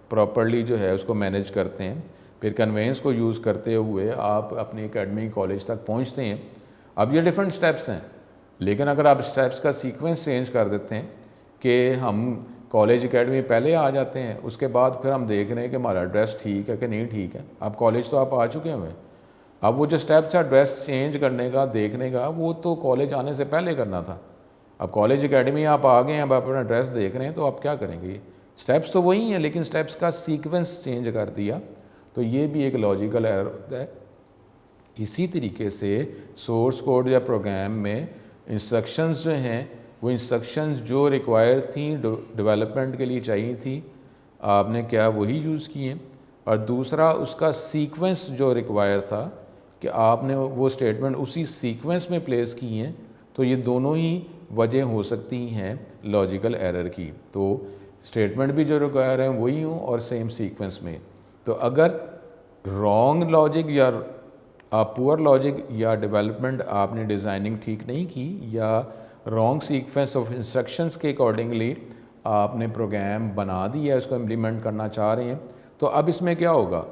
प्रॉपर्ली जो है उसको मैनेज करते हैं, फिर कन्वेंस को यूज़ करते हुए आप अपनी एकेडमी कॉलेज तक पहुंचते हैं। अब ये डिफरेंट स्टेप्स हैं, लेकिन अगर आप स्टेप्स का सीक्वेंस चेंज कर देते हैं कि हम कॉलेज एकेडमी पहले आ जाते हैं, उसके बाद फिर हम देख रहे हैं कि हमारा ड्रेस ठीक है कि नहीं ठीक है। अब कॉलेज तो आप आ चुके हुए हैं, अब वो जो स्टेप्स है ड्रेस चेंज करने का, देखने का, वो तो कॉलेज आने से पहले करना था। अब कॉलेज एकेडमी आप आ गए हैं, अब आप अपना ड्रेस देख रहे हैं, तो आप क्या करेंगे? स्टेप्स तो वही हैं, लेकिन स्टेप्स का सीक्वेंस चेंज कर दिया, तो ये भी एक लॉजिकल एरर होता है। इसी तरीके से सोर्स कोड या प्रोग्राम में इंस्ट्रक्शंस जो हैं, वो इंस्ट्रक्शंस जो रिक्वायर थी डेवलपमेंट के लिए चाहिए थी, आपने क्या वही यूज़ किए, और दूसरा उसका सीक्वेंस जो रिक्वायर था कि आपने वो स्टेटमेंट उसी सीक्वेंस में प्लेस किए हैं। तो ये दोनों ही वजह हो सकती हैं लॉजिकल एरर की। तो स्टेटमेंट भी जो रिक्वायर है वही हो और सेम सीक्वेंस में। तो अगर रॉन्ग लॉजिक या पुअर लॉजिक या डेवलपमेंट आपने डिज़ाइनिंग ठीक नहीं की, या रॉन्ग सीक्वेंस ऑफ इंस्ट्रक्शंस के अकॉर्डिंगली आपने प्रोग्राम बना दिया, उसको इम्प्लीमेंट करना चाह रहे हैं, तो अब इसमें क्या होगा?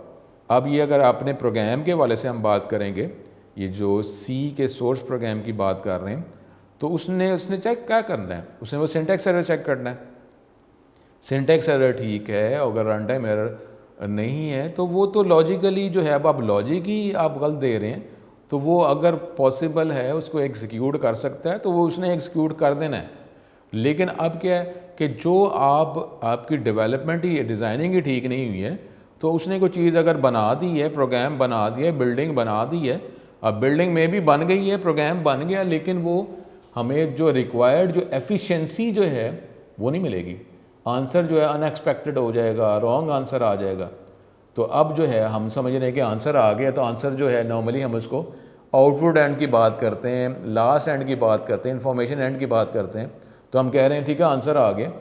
अब ये अगर अपने प्रोग्राम के हवाले से हम बात करेंगे, ये जो सी के सोर्स प्रोग्राम की बात कर रहे हैं, तो उसने चेक क्या करना है? उसने वो सिंटैक्स एरर चेक करना है। सिंटैक्स एरर ठीक है, अगर रन टाइम एरर नहीं है, तो वो तो लॉजिकली जो है, अब आप लॉजिक ही आप गलत दे रहे हैं, तो वो अगर पॉसिबल है उसको एग्जीक्यूट कर सकता है, तो वो उसने एग्जीक्यूट कर देना है। लेकिन अब क्या है कि जो आपकी डेवलपमेंट ही, डिज़ाइनिंग ही ठीक नहीं हुई है, तो उसने कोई चीज़ अगर बना दी है, प्रोग्राम बना दिया है, बिल्डिंग बना दी है, अब बिल्डिंग में भी बन गई है, प्रोग्राम बन गया, लेकिन वो हमें जो रिक्वायर्ड जो एफिशिएंसी जो है वो नहीं मिलेगी। आंसर जो है अनएक्सपेक्टेड हो जाएगा, रॉन्ग आंसर आ जाएगा। तो अब जो है हम समझ रहे हैं कि आंसर आ गया, तो आंसर जो है नॉर्मली हम उसको आउटपुट एंड की बात करते हैं, लास्ट एंड की बात करते हैं, इन्फॉर्मेशन एंड की बात करते हैं। तो हम कह रहे हैं ठीक है आंसर आ गया।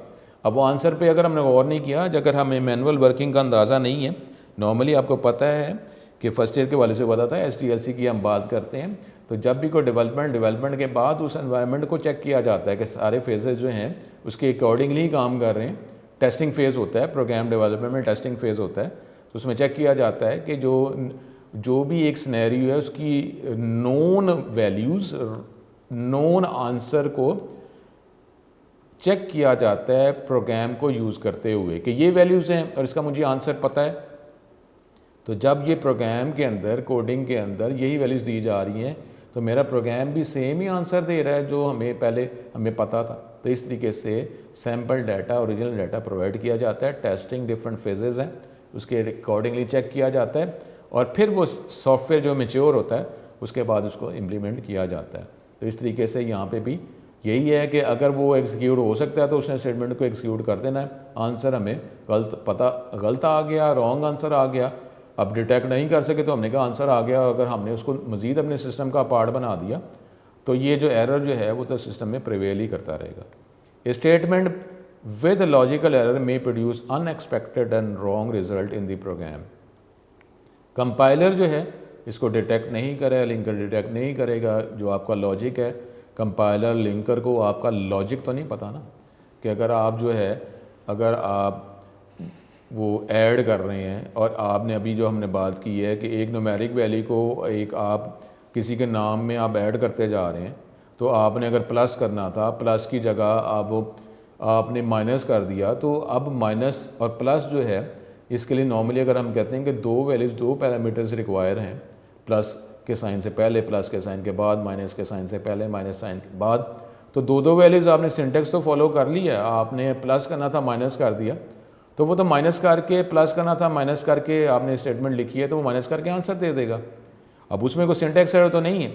अब वो आंसर पे अगर हमने गौर नहीं किया, अगर हमें मैनुअल वर्किंग का अंदाज़ा नहीं है, नॉर्मली आपको पता है कि फर्स्ट ईयर के वाले से पता था, SDLC की हम बात करते हैं, तो जब भी कोई डेवलपमेंट के बाद उस एनवायरनमेंट को चेक किया जाता है कि सारे फेजेस जो हैं उसके अकॉर्डिंगली ही काम कर रहे हैं। टेस्टिंग फेज़ होता है, प्रोग्राम डेवलपमेंट में टेस्टिंग फेज़ होता है, तो उसमें चेक किया जाता है कि जो भी एक सिनेरियो है उसकी नोन वैल्यूज़, नोन आंसर को चेक किया जाता है प्रोग्राम को यूज़ करते हुए कि ये वैल्यूज़ हैं और इसका मुझे आंसर पता है। तो जब ये प्रोग्राम के अंदर, कोडिंग के अंदर यही वैल्यूज़ दी जा रही हैं, तो मेरा प्रोग्राम भी सेम ही आंसर दे रहा है जो हमें पता था। तो इस तरीके से sample data, original data provide किया जाता है। टेस्टिंग डिफरेंट फेजेज़ हैं, उसके अकॉर्डिंगली चेक किया जाता है, और फिर वो सॉफ्टवेयर जो मैच्योर होता है उसके बाद उसको इम्प्लीमेंट किया जाता है। तो इस तरीके से यहाँ पे भी यही है कि अगर वो एग्जीक्यूट हो सकता है तो उसने स्टेटमेंट को एग्जीक्यूट कर देना है। आंसर हमें गलत आ गया, रॉन्ग आंसर आ गया, अब डिटेक्ट नहीं कर सके तो हमने कहा आंसर आ गया। अगर हमने उसको मज़ीद अपने सिस्टम का पार्ट बना दिया तो ये जो एरर जो है वो तो सिस्टम में प्रिवेल ही करता रहेगा। A statement with logical error may produce unexpected and wrong result in the program. Compiler जो है इसको डिटेक्ट नहीं करेगा, लिंकर डिटेक्ट नहीं करेगा जो आपका लॉजिक है। कंपाइलर लिंकर को आपका लॉजिक तो नहीं पता ना, कि अगर आप वो ऐड कर रहे हैं और आपने अभी जो हमने बात की है कि एक न्यूमेरिक वैल्यू को एक आप किसी के नाम में आप ऐड करते जा रहे हैं, तो आपने अगर प्लस करना था, प्लस की जगह आपने माइनस कर दिया, तो अब माइनस और प्लस जो है इसके लिए नॉर्मली अगर हम कहते हैं कि दो वैल्यूज़, दो पैरामीटर्स रिक्वायर हैं, प्लस के साइन से पहले, प्लस के साइन के बाद, माइनस के साइन से पहले, माइनस साइन के बाद, तो दो वैल्यूज़ आपने सिंटेक्स तो फॉलो कर लिया। आपने प्लस करना था, माइनस कर दिया, तो वो तो माइनस करके प्लस करना था, माइनस करके आपने स्टेटमेंट लिखी है, तो वो माइनस करके आंसर दे देगा। अब उसमें कोई सिंटेक्स एरर तो नहीं है,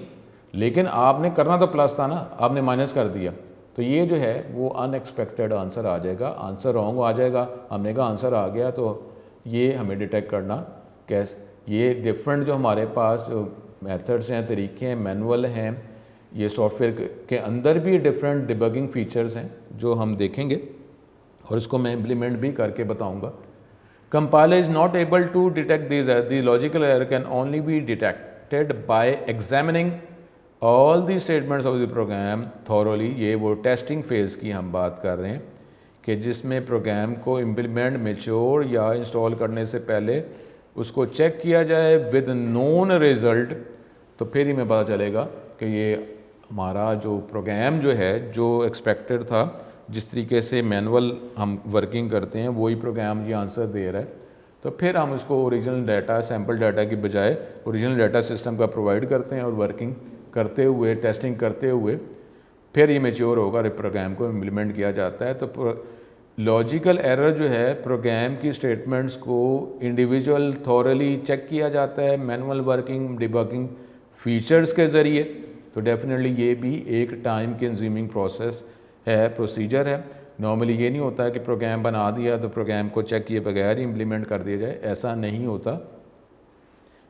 लेकिन आपने करना तो प्लस था ना, आपने माइनस कर दिया, तो ये जो है वो अनएक्सपेक्टेड आंसर आ जाएगा, आंसर रॉन्ग आ जाएगा। हमने कहा आंसर आ गया, तो ये हमें डिटेक्ट करना कैसे, ये डिफरेंट जो हमारे पास मेथड्स हैं, तरीके हैं, मैनुअल हैं, ये सॉफ्टवेयर के अंदर भी डिफरेंट डिबगिंग फीचर्स हैं जो हम देखेंगे और इसको मैं इम्प्लीमेंट भी करके बताऊंगा। Compiler is not able to detect this, the logical error can only be detected by examining all the statements of the program thoroughly, ये वो टेस्टिंग फेज़ की हम बात कर रहे हैं कि जिसमें प्रोग्राम को इम्प्लीमेंट, मैच्योर या इंस्टॉल करने से पहले उसको चेक किया जाए विद नोन रिज़ल्ट, तो फिर ही हमें पता चलेगा कि ये हमारा जो प्रोग्राम जो है, जो एक्सपेक्टेड था, जिस तरीके से मैनुअल हम वर्किंग करते हैं वही प्रोग्राम ये आंसर दे रहा है। तो फिर हम उसको ओरिजिनल डाटा, सैम्पल डाटा की बजाय ओरिजिनल डाटा सिस्टम का प्रोवाइड करते हैं और वर्किंग करते हुए, टेस्टिंग करते हुए फिर ये मैच्योर होगा और प्रोग्राम को इम्प्लीमेंट किया जाता है। तो लॉजिकल एरर जो है, प्रोग्राम की स्टेटमेंट्स को इंडिविजुअल थॉरली चेक किया जाता है मैनुअल वर्किंग, डिबगिंग फीचर्स के ज़रिए। तो डेफिनेटली ये भी एक टाइम कंज्यूमिंग प्रोसेस है, प्रोसीजर है। नॉर्मली ये नहीं होता है कि प्रोग्राम बना दिया तो प्रोग्राम को चेक किए बगैर ही इम्प्लीमेंट कर दिया जाए, ऐसा नहीं होता।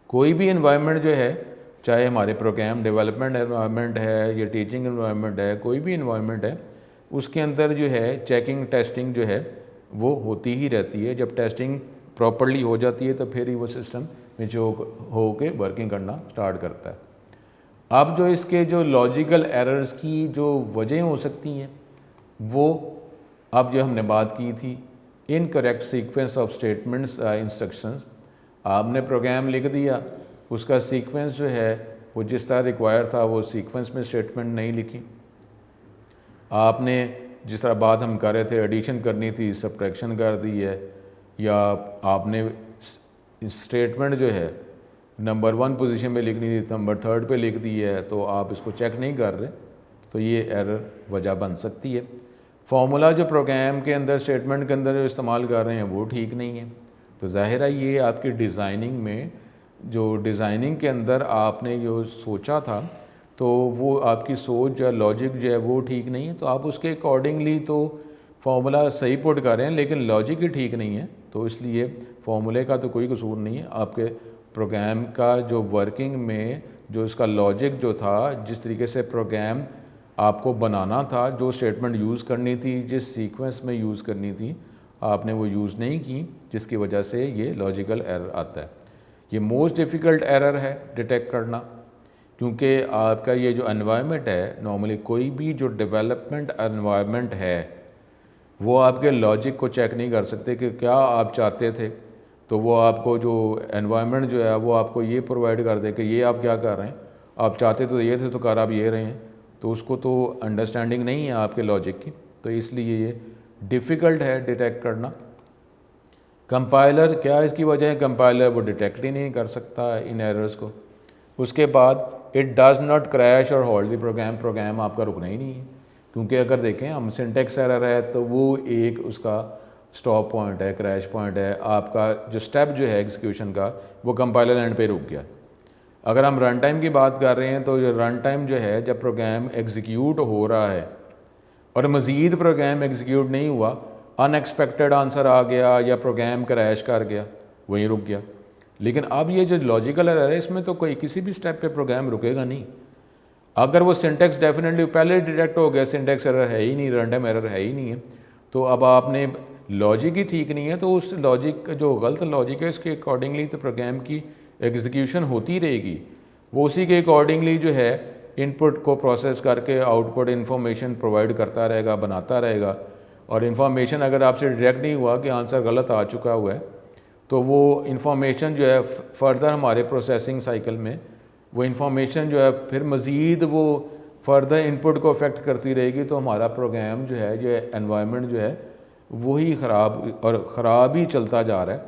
कोई भी इन्वायरमेंट जो है, चाहे हमारे प्रोग्राम डेवलपमेंट इन्वायरमेंट है या टीचिंग इन्वायरमेंट है, कोई भी इन्वायरमेंट है, उसके अंदर जो है चेकिंग, टेस्टिंग जो है वो होती ही रहती है। जब टेस्टिंग प्रॉपर्ली हो जाती है तो फिर ही वो सिस्टम मैच्योर हो के वर्किंग करना स्टार्ट करता है। अब जो इसके जो लॉजिकल एरर्स की जो वजह हो सकती हैं, वो अब जो हमने बात की थी, incorrect sequence of statements instructions. आपने प्रोग्राम लिख दिया, उसका सीक्वेंस जो है वो जिस तरह रिक्वायर था वो सीक्वेंस में स्टेटमेंट नहीं लिखी। आपने जिस तरह बात हम कर रहे थे, एडिशन करनी थी, सब्ट्रैक्शन कर दी है, या आपने स्टेटमेंट जो है नंबर 1 पोजीशन में लिखनी थी, नंबर 3 पे लिख दी है, तो आप इसको चेक नहीं कर रहे, तो ये एरर वजह बन सकती है। फार्मूला जो प्रोग्राम के अंदर, स्टेटमेंट के अंदर जो इस्तेमाल कर रहे हैं वो ठीक नहीं है, तो ज़ाहिर है ये आपकी डिज़ाइनिंग में, जो डिज़ाइनिंग के अंदर आपने जो सोचा था, तो वो आपकी सोच या लॉजिक जो है वो ठीक नहीं है। तो आप उसके अकॉर्डिंगली तो फार्मूला सही पुट कर रहे हैं, लेकिन लॉजिक ही ठीक नहीं है। तो इसलिए फार्मूले का तो कोई कसूर नहीं है, आपके प्रोग्राम का जो वर्किंग में जो इसका लॉजिक जो था, जिस तरीके से प्रोग्राम आपको बनाना था, जो स्टेटमेंट यूज़ करनी थी, जिस सीक्वेंस में यूज़ करनी थी, आपने वो यूज़ नहीं की, जिसकी वजह से ये लॉजिकल एरर आता है। ये मोस्ट डिफ़िकल्ट एरर है डिटेक्ट करना, क्योंकि आपका ये जो एनवायरनमेंट है, नॉर्मली कोई भी जो डेवलपमेंट एनवायरनमेंट है वो आपके लॉजिक को चेक नहीं कर सकते कि क्या आप चाहते थे। तो वो आपको जो एनवायरनमेंट जो है वो आपको ये प्रोवाइड कर दे कि ये आप क्या कर रहे हैं, आप चाहते तो ये थे तो कर आप ये रहे हैं, तो उसको तो अंडरस्टैंडिंग नहीं है आपके लॉजिक की, तो इसलिए ये डिफ़िकल्ट है डिटेक्ट करना। कंपाइलर, क्या इसकी वजह है? कंपाइलर वो डिटेक्ट ही नहीं कर सकता इन एरर्स को। उसके बाद इट डज़ नॉट क्रैश और होल्ड द प्रोग्राम, प्रोग्राम आपका रुकना ही नहीं है, क्योंकि अगर देखें हम सिंटेक्स एरर है तो वो एक उसका स्टॉप पॉइंट है, क्रैश पॉइंट है, आपका जो स्टेप जो है एग्जीक्यूशन का वो कंपाइलर एंड पे रुक गया। अगर हम रन टाइम की बात कर रहे हैं तो ये रन टाइम जो है, जब प्रोग्राम एग्जीक्यूट हो रहा है और मज़ीद प्रोग्राम एग्जीक्यूट नहीं हुआ, अनएक्सपेक्टेड आंसर आ गया या प्रोग्राम क्रैश कर गया, वहीं रुक गया। लेकिन अब ये जो लॉजिकल एरर है, इसमें तो कोई किसी भी स्टेप पे प्रोग्राम रुकेगा नहीं। अगर वो सिंटेक्स डेफिनेटली पहले डिटेक्ट हो गया, सिंटेक्स एरर है ही नहीं, रन टाइम एरर है ही नहीं है, तो अब आपने लॉजिक ही ठीक नहीं है, तो उस लॉजिक, जो गलत लॉजिक है, उसके अकॉर्डिंगली तो प्रोग्राम की एग्जीक्यूशन होती रहेगी। वो उसी के अकॉर्डिंगली जो है इनपुट को प्रोसेस करके आउटपुट इन्फॉर्मेशन प्रोवाइड करता रहेगा, बनाता रहेगा। और इन्फॉर्मेशन अगर आपसे डिटेक्ट नहीं हुआ कि आंसर गलत आ चुका हुआ है, तो वो इन्फॉर्मेशन जो है फर्दर हमारे प्रोसेसिंग साइकिल में वो इन्फॉर्मेशन जो है फिर मज़ीद वो फर्दर इनपुट को अफेक्ट करती रहेगी, तो हमारा प्रोग्राम जो है, जो एनवायरनमेंट जो है वही ख़राब और ख़राब ही चलता जा रहा है।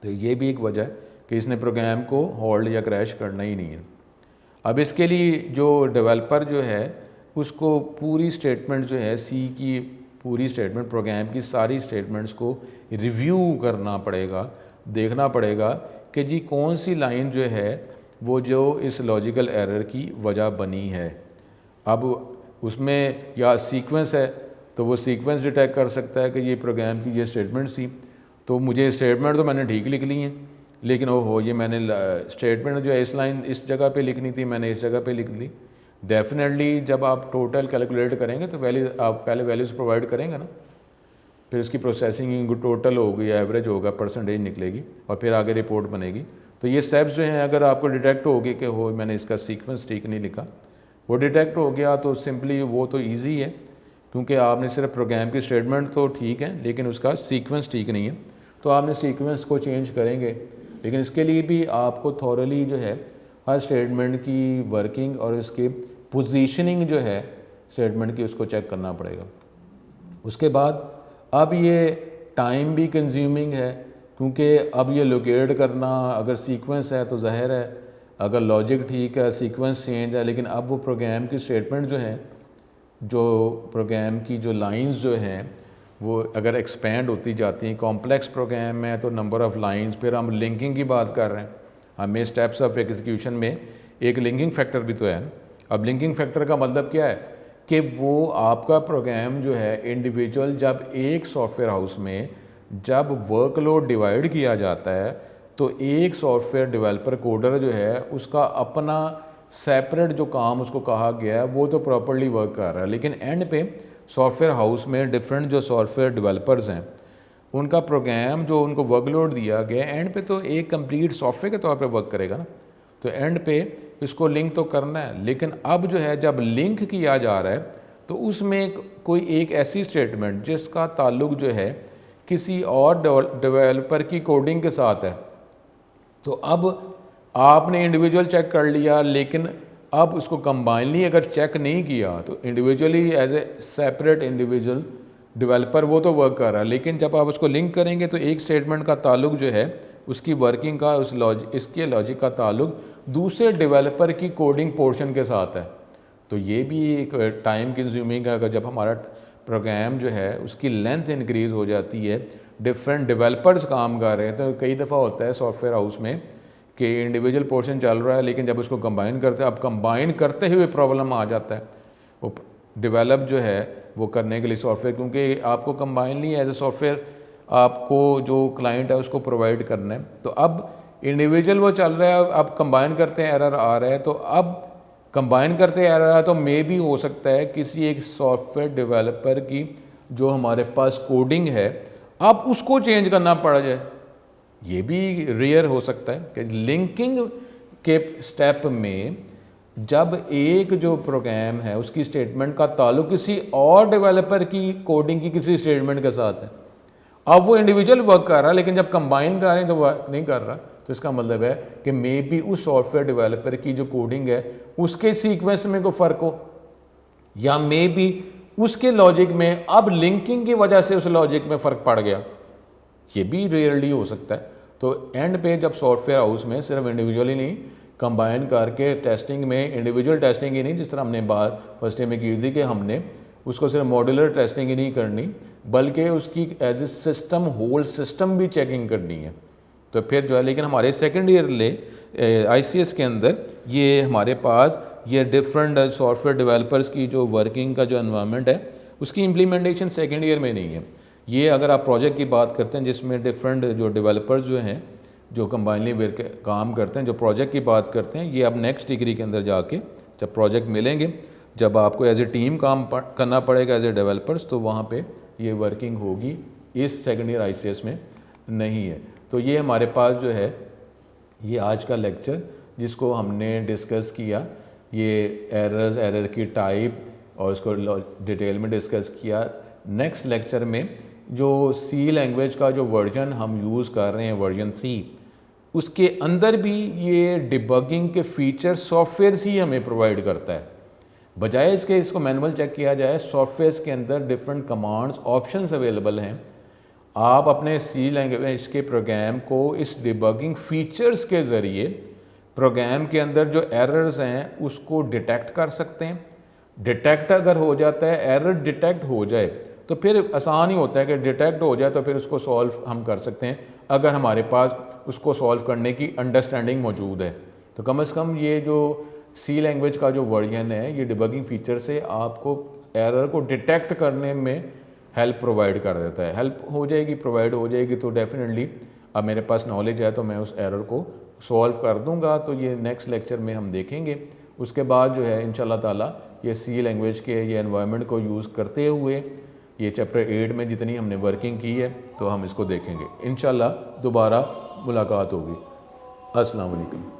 तो ये भी एक वजह है कि इसने प्रोग्राम को होल्ड या क्रैश करना ही नहीं है। अब इसके लिए जो डेवलपर जो है उसको पूरी स्टेटमेंट जो है, सी की पूरी स्टेटमेंट, प्रोग्राम की सारी स्टेटमेंट्स को रिव्यू करना पड़ेगा, देखना पड़ेगा कि जी कौन सी लाइन जो है वो जो इस लॉजिकल एरर की वजह बनी है। अब उसमें या सीक्वेंस है तो वो सीक्वेंस डिटेक्ट कर सकता है कि ये प्रोग्राम की ये स्टेटमेंट सी, तो मुझे स्टेटमेंट तो मैंने ठीक लिख ली है, लेकिन ओहो ये मैंने स्टेटमेंट जो है इस लाइन इस जगह पे लिखनी थी, मैंने इस जगह पे लिख ली। डेफिनेटली जब आप टोटल कैलकुलेट करेंगे तो वैल्यू, आप पहले वैल्यूज़ प्रोवाइड करेंगे ना, फिर उसकी प्रोसेसिंग टोटल होगी, एवरेज होगा, परसेंटेज निकलेगी और फिर आगे रिपोर्ट बनेगी। तो ये स्टेप्स जो हैं अगर आपको डिटेक्ट हो गए कि हो मैंने इसका सीक्वेंस ठीक नहीं लिखा, वो डिटेक्ट हो गया तो सिंपली वो तो ईजी है, क्योंकि आपने सिर्फ प्रोग्राम की स्टेटमेंट तो ठीक है लेकिन उसका सीक्वेंस ठीक नहीं है, तो आपने सीक्वेंस को चेंज करेंगे। लेकिन इसके लिए भी आपको थॉरली जो है हर स्टेटमेंट की वर्किंग और इसके पोजीशनिंग जो है स्टेटमेंट की उसको चेक करना पड़ेगा। उसके बाद अब ये टाइम भी कंज्यूमिंग है, क्योंकि अब ये लोकेट करना, अगर सीक्वेंस है तो ज़ाहिर है अगर लॉजिक ठीक है सीक्वेंस चेंज है, लेकिन अब वो प्रोग्राम की स्टेटमेंट जो है, जो प्रोग्राम की जो लाइंस जो हैं वो अगर एक्सपेंड होती जाती हैं, कॉम्प्लेक्स प्रोग्राम है तो नंबर ऑफ़ लाइंस, फिर हम लिंकिंग की बात कर रहे हैं, हमें स्टेप्स ऑफ एग्जीक्यूशन में एक लिंकिंग फैक्टर भी तो है। अब लिंकिंग फैक्टर का मतलब क्या है कि वो आपका प्रोग्राम जो है इंडिविजुअल, जब एक सॉफ्टवेयर हाउस में जब वर्कलोड डिवाइड किया जाता है तो एक सॉफ्टवेयर डेवलपर कोडर जो है उसका अपना सेपरेट जो काम उसको कहा गया है वो तो प्रॉपर्ली वर्क कर रहा है, लेकिन एंड पे सॉफ्टवेयर हाउस में डिफरेंट जो सॉफ्टवेयर डेवलपर्स हैं उनका प्रोग्राम जो उनको वर्कलोड दिया गया एंड पे तो एक कंप्लीट सॉफ्टवेयर के तौर पे वर्क करेगा ना, तो एंड पे इसको लिंक तो करना है। लेकिन अब जो है जब लिंक किया जा रहा है तो उसमें कोई एक ऐसी स्टेटमेंट जिसका ताल्लुक जो है किसी और डेवलपर की कोडिंग के साथ है, तो अब आपने इंडिविजुअल चेक कर लिया, लेकिन अब उसको कंबाइनली अगर चेक नहीं किया तो individually as a separate individual developer वो तो वर्क कर रहा है, लेकिन जब आप उसको लिंक करेंगे तो एक स्टेटमेंट का ताल्लुक जो है उसकी वर्किंग का, उस इसके लॉजिक का ताल्लुक दूसरे डेवलपर की कोडिंग पोर्शन के साथ है। तो ये भी एक टाइम कंज्यूमिंग है। अगर जब हमारा प्रोग्राम जो है उसकी लेंथ इंक्रीज़ हो जाती है, डिफरेंट डेवलपर्स काम कर रहे हैं, तो कई दफ़ा होता है सॉफ्टवेयर हाउस में कि इंडिविजुअल पोर्शन चल रहा है लेकिन जब उसको कंबाइन करते हैं, अब कंबाइन करते हुए प्रॉब्लम आ जाता है वो डेवलप जो है वो करने के लिए सॉफ्टवेयर, क्योंकि आपको कंबाइन नहीं एज ए सॉफ्टवेयर आपको जो क्लाइंट है उसको प्रोवाइड करना है। तो अब इंडिविजुअल वो चल रहा है, अब कंबाइन करते हैं एरर आ रहा है, तो अब कंबाइन करते हैं एरर आ तो मे भी हो सकता है किसी एक सॉफ्टवेयर डेवलपर की जो हमारे पास कोडिंग है अब उसको चेंज करना पड़ जाए। ये भी रेयर हो सकता है कि लिंकिंग के स्टेप में जब एक जो प्रोग्राम है उसकी स्टेटमेंट का ताल्लुक किसी और डेवलपर की कोडिंग की किसी स्टेटमेंट के साथ है, अब वो इंडिविजुअल वर्क कर रहा है लेकिन जब कंबाइन कर रहे हैं तो वर्क नहीं कर रहा, तो इसका मतलब है कि मे बी उस सॉफ्टवेयर डेवलपर की जो कोडिंग है उसके सीक्वेंस में कोई फ़र्क हो, या मे बी उसके लॉजिक में अब लिंकिंग की वजह से उस लॉजिक में फ़र्क पड़ गया। ये भी रेयरली हो सकता है। तो एंड पे जब सॉफ्टवेयर हाउस में सिर्फ इंडिविजुअली नहीं कंबाइन करके टेस्टिंग में, इंडिविजुअल टेस्टिंग ही नहीं जिस तरह हमने बात फर्स्ट टाइम में की थी कि हमने उसको सिर्फ मॉड्यूलर टेस्टिंग ही नहीं करनी बल्कि उसकी as a system whole system भी चेकिंग करनी है। तो फिर जो है, लेकिन हमारे सेकेंड ईयर ले ICS के अंदर ये हमारे पास ये डिफरेंट सॉफ्टवेयर डेवलपर्स की जो वर्किंग का जो एनवायरनमेंट है उसकी इम्प्लीमेंटेशन सेकेंड ईयर में नहीं है। ये अगर आप प्रोजेक्ट की बात करते हैं जिसमें डिफरेंट जो डेवलपर्स जो हैं जो कंबाइनली काम करते हैं, जो प्रोजेक्ट की बात करते हैं, ये अब नेक्स्ट डिग्री के अंदर जाके जब प्रोजेक्ट मिलेंगे, जब आपको एज ए टीम काम करना पड़ेगा एज ए डेवलपर्स, तो वहाँ पे ये वर्किंग होगी, इस सेकेंड ईयर ICS में नहीं है। तो ये हमारे पास जो है ये आज का लेक्चर जिसको हमने डिस्कस किया, ये एरर्स, एरर की टाइप और उसको डिटेल में डिस्कस किया। नेक्स्ट लेक्चर में जो C लैंग्वेज का जो वर्जन हम यूज़ कर रहे हैं वर्जन 3, उसके अंदर भी ये डिबगिंग के फीचर सॉफ्टवेयर ही हमें प्रोवाइड करता है, बजाय इसके इसको मैनुअल चेक किया जाए। सॉफ्टवेयर के अंदर डिफरेंट कमांड्स ऑप्शंस अवेलेबल हैं, आप अपने C लैंग्वेज के प्रोग्राम को इस डिबगिंग फीचर्स के ज़रिए प्रोग्राम के अंदर जो एरर्स हैं उसको डिटेक्ट कर सकते हैं। डिटेक्ट अगर हो जाता है, एरर डिटेक्ट हो जाए तो फिर आसान ही होता है कि डिटेक्ट हो जाए तो फिर उसको सॉल्व हम कर सकते हैं अगर हमारे पास उसको सॉल्व करने की अंडरस्टैंडिंग मौजूद है। तो कम से कम ये जो C लैंग्वेज का जो वर्जन है ये डिबगिंग फीचर से आपको एरर को डिटेक्ट करने में हेल्प प्रोवाइड कर देता है। हेल्प हो जाएगी, प्रोवाइड हो जाएगी, तो डेफिनेटली अब मेरे पास नॉलेज है तो मैं उस एरर को सॉल्व कर दूंगा। तो ये नेक्स्ट लेक्चर में हम देखेंगे। उसके बाद जो है इंशाल्लाह ताला ये C लैंग्वेज के ये एनवायरनमेंट को यूज़ करते हुए ये चैप्टर 8 में जितनी हमने वर्किंग की है तो हम इसको देखेंगे। इंशाल्लाह दोबारा मुलाकात होगी। अस्सलाम वालेकुम।